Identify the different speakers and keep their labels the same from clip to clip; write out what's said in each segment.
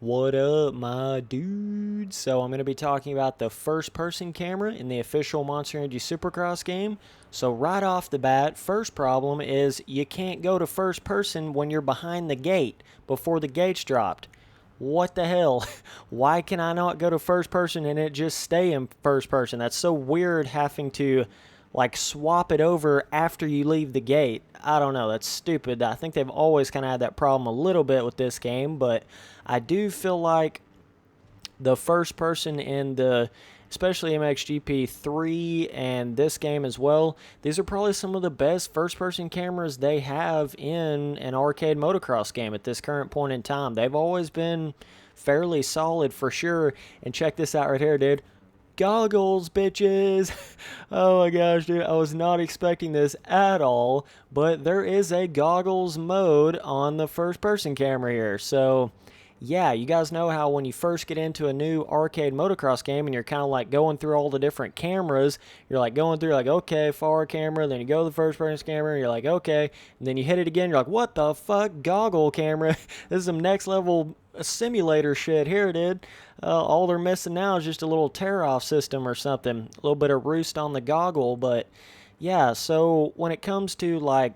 Speaker 1: What up, my dudes? So I'm going to be talking about the first-person camera in the official Monster Energy Supercross game. So right off the bat, first problem is you can't go to first person when you're behind the gate before the gate's dropped. What the hell? Why can I not go to first person and it just stay in first person? That's so weird having to like swap it over after you leave the gate. I don't know, that's stupid. I think they've always kind of had that problem a little bit with this game, but I do feel like the first person in the especially MXGP 3 and this game as well, these are probably some of the best first person cameras they have in an arcade motocross game at this current point in time. They've always been fairly solid for sure. And check this out right here, dude. Goggles, bitches. Oh my gosh, dude, I was not expecting this at all, but there is a goggles mode on the first person camera here. So yeah, you guys know how when you first get into a new arcade motocross game and you're kind of like going through all the different cameras, you're like going through like, okay, far camera, then you go to the first person camera, and you're like, okay, and then you hit it again, you're like, what the fuck, goggle camera? This is some next level simulator shit here, dude. All they're missing now is just a little tear-off system or something, a little bit of roost on the goggle, but yeah, so when it comes to like,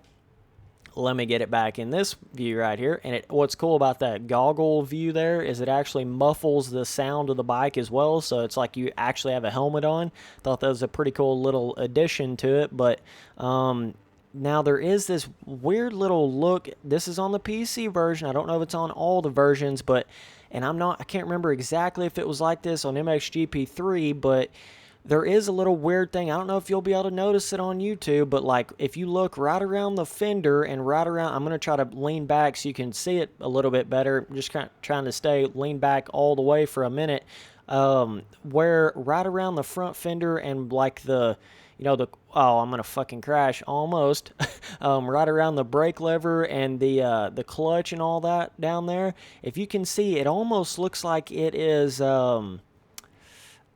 Speaker 1: let me get it back in this view right here. And what's cool about that goggle view there is it actually muffles the sound of the bike as well. So it's like you actually have a helmet on. Thought that was a pretty cool little addition to it. But now there is this weird little look. This is on the PC version. I don't know if it's on all the versions, but I can't remember exactly if it was like this on MXGP3, but there is a little weird thing. I don't know if you'll be able to notice it on YouTube, but like if you look right around the fender and right around, I'm going to try to lean back so you can see it a little bit better. I'm just kind of trying to lean back all the way for a minute. Where right around the front fender and like oh, I'm going to fucking crash almost. Right around the brake lever and the clutch and all that down there. If you can see, it almost looks like it is,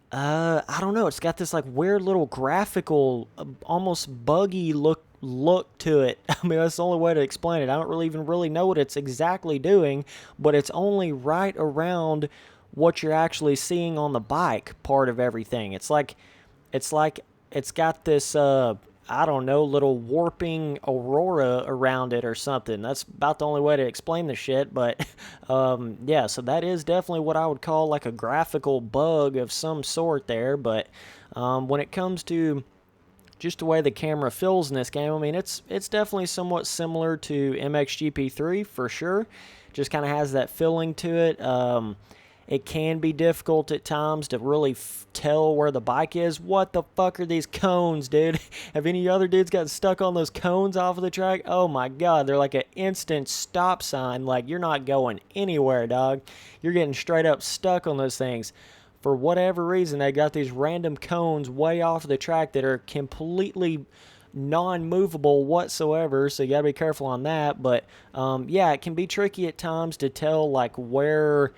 Speaker 1: I don't know. It's got this like weird little graphical, almost buggy look to it. I mean, that's the only way to explain it. I don't even really know what it's exactly doing, but it's only right around what you're actually seeing on the bike part of everything. It's like it's got this I don't know, little warping aurora around it or something. That's about the only way to explain the shit, but yeah, so that is definitely what I would call like a graphical bug of some sort there, but when it comes to just the way the camera feels in this game, I mean, it's definitely somewhat similar to MXGP3 for sure. Just kind of has that feeling to it. It can be difficult at times to really tell where the bike is. What the fuck are these cones, dude? Have any other dudes got stuck on those cones off of the track? Oh my god, they're like an instant stop sign. Like, you're not going anywhere, dog. You're getting straight up stuck on those things. For whatever reason, they got these random cones way off the track that are completely non-movable whatsoever, so you gotta be careful on that. But yeah, it can be tricky at times to tell like where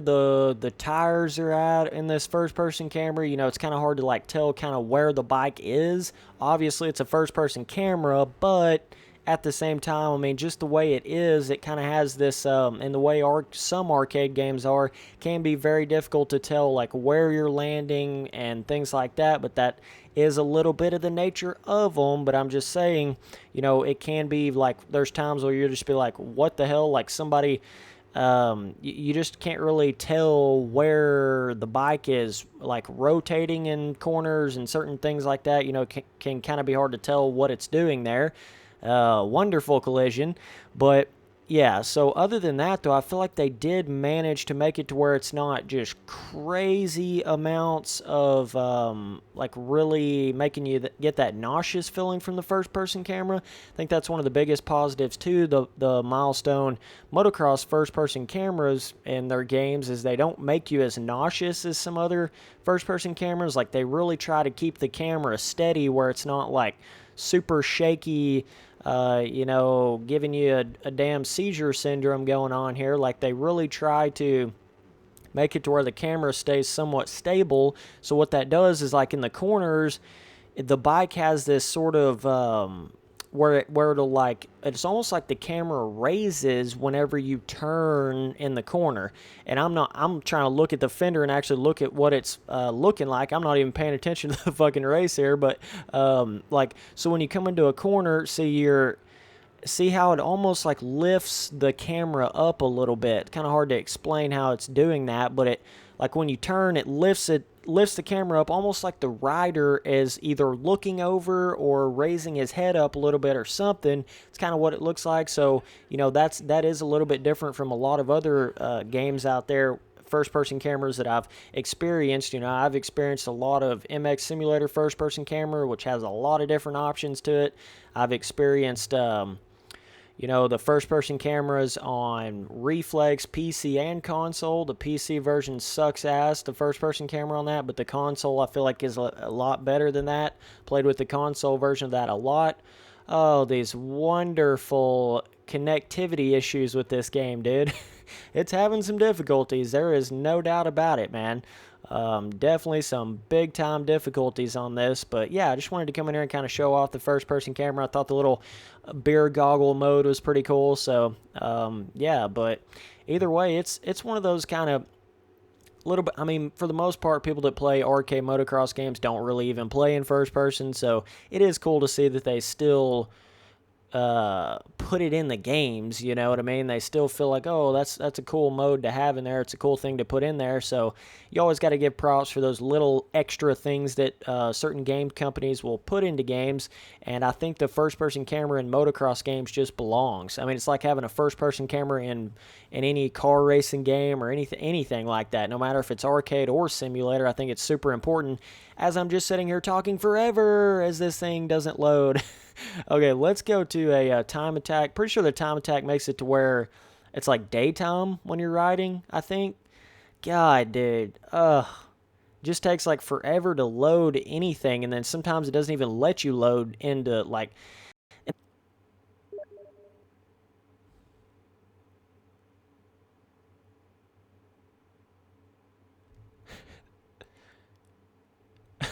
Speaker 1: the tires are at in this first person camera. You know, it's kind of hard to like tell kind of where the bike is. Obviously it's a first person camera, but at the same time, I mean, just the way it is, it kind of has this and the way some arcade games are, can be very difficult to tell like where you're landing and things like that, but that is a little bit of the nature of them. But I'm just saying, you know, it can be like there's times where you just be like, what the hell, like somebody you just can't really tell where the bike is like rotating in corners and certain things like that. You know, can kind of be hard to tell what it's doing there. Wonderful collision, but yeah, so other than that though, I feel like they did manage to make it to where it's not just crazy amounts of like really making you get that nauseous feeling from the first person camera. I think that's one of the biggest positives to the Milestone motocross first person cameras in their games, is they don't make you as nauseous as some other first person cameras. Like, they really try to keep the camera steady where it's not like super shaky, you know, giving you a damn seizure syndrome going on here. Like, they really try to make it to where the camera stays somewhat stable. So what that does is, like, in the corners, the bike has this sort of where it'll like, it's almost like the camera raises whenever you turn in the corner. And I'm trying to look at the fender and actually look at what it's looking like. I'm not even paying attention to the fucking race here, but like, so when you come into a corner, see how it almost like lifts the camera up a little bit. Kind of hard to explain how it's doing that, but it, like when you turn, it lifts the camera up almost like the rider is either looking over or raising his head up a little bit or something. It's kind of what it looks like. So, that is a little bit different from a lot of other games out there, first-person cameras that I've experienced. I've experienced a lot of MX Simulator first-person camera, which has a lot of different options to it. I've experienced the first-person cameras on Reflex, PC, and console. The PC version sucks ass, the first-person camera on that, but the console I feel like is a lot better than that. Played with the console version of that a lot. Oh, these wonderful connectivity issues with this game, dude. It's having some difficulties. There is no doubt about it, man. Definitely some big-time difficulties on this. But, yeah, I just wanted to come in here and kind of show off the first-person camera. I thought the little beer goggle mode was pretty cool. So, yeah, but either way, it's one of those kind of little bit, I mean, for the most part, people that play arcade motocross games don't really even play in first person. So, it is cool to see that they still put it in the games, you know what I mean? They still feel like, oh, that's a cool mode to have in there. It's a cool thing to put in there. So you always got to give props for those little extra things that certain game companies will put into games. And I think the first-person camera in motocross games just belongs. I mean, it's like having a first-person camera in any car racing game or anything like that. No matter if it's arcade or simulator, I think it's super important. As I'm just sitting here talking forever as this thing doesn't load. Okay, let's go to a time attack. Pretty sure the time attack makes it to where it's like daytime when you're riding, I think. God, dude. Just takes like forever to load anything, and then sometimes it doesn't even let you load into like...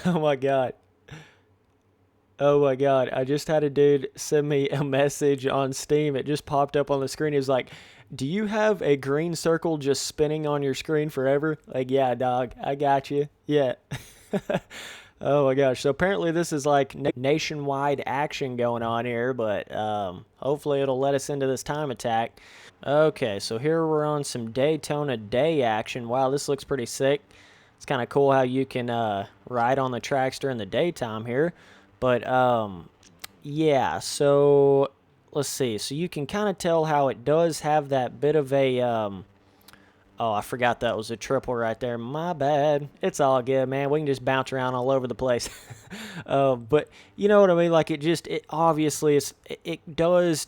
Speaker 1: Oh my God. Oh my God, I just had a dude send me a message on Steam. It just popped up on the screen. He was like, do you have a green circle just spinning on your screen forever? Like, yeah, dog, I got you. Yeah. Oh my gosh. So apparently this is like nationwide action going on here, but hopefully it'll let us into this time attack. Okay, so here we're on some Daytona Day action. Wow, this looks pretty sick. It's kind of cool how you can ride on the tracks during the daytime here. But, yeah, so let's see. So you can kind of tell how it does have that bit of a, oh, I forgot that was a triple right there. My bad. It's all good, man. We can just bounce around all over the place. But you know what I mean? Like it obviously, it does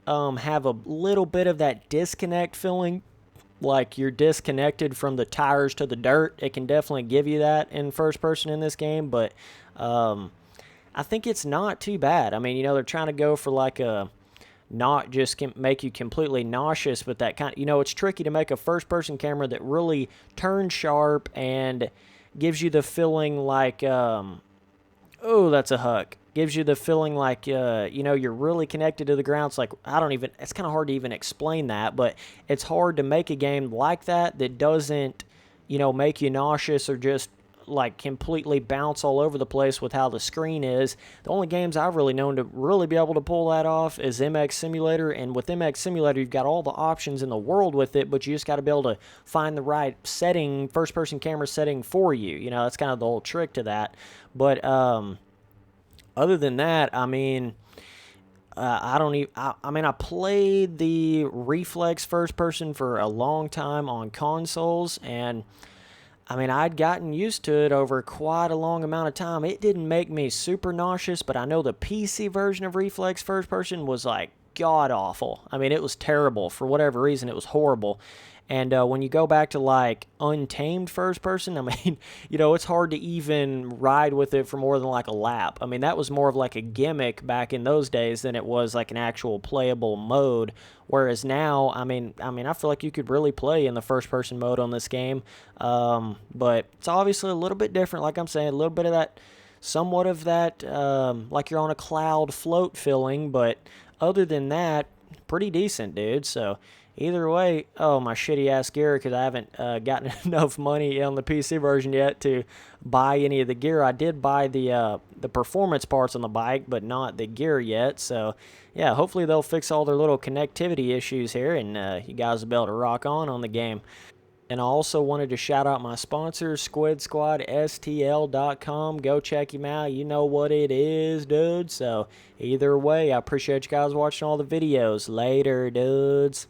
Speaker 1: have a little bit of that disconnect feeling. Like you're disconnected from the tires to the dirt. It can definitely give you that in first person in this game, but, I think it's not too bad. I mean, they're trying to go for like a not just make you completely nauseous, but that kind of, it's tricky to make a first-person camera that really turns sharp and gives you the feeling like, oh, that's a huck. Gives you the feeling like, you're really connected to the ground. It's like, it's kind of hard to even explain that, but it's hard to make a game like that doesn't, make you nauseous or just like completely bounce all over the place with how the screen is. The only games I've really known to really be able to pull that off is MX Simulator, and with MX Simulator you've got all the options in the world with it, but you just got to be able to find the right setting, first-person camera setting for you. That's kind of the whole trick to that. But other than that, I mean, I played the Reflex first person for a long time on consoles, and I mean, I'd gotten used to it over quite a long amount of time. It didn't make me super nauseous, but I know the PC version of Reflex First Person was like god-awful. I mean, it was terrible. For whatever reason, it was horrible. And when you go back to like Untamed First Person, I mean, it's hard to even ride with it for more than like a lap. I mean, that was more of like a gimmick back in those days than it was like an actual playable mode. Whereas now, I mean, I feel like you could really play in the first-person mode on this game. But it's obviously a little bit different, like I'm saying, a little bit of that somewhat of that, like you're on a cloud float feeling, but other than that, pretty decent, dude. So either way, oh, my shitty ass gear, because I haven't gotten enough money on the PC version yet to buy any of the gear. I did buy the performance parts on the bike, but not the gear yet. So yeah, hopefully they'll fix all their little connectivity issues here, and you guys will be able to rock on the game. And I also wanted to shout out my sponsor, SquidSquadSTL.com. Go check him out. You know what it is, dude. So either way, I appreciate you guys watching all the videos. Later, dudes.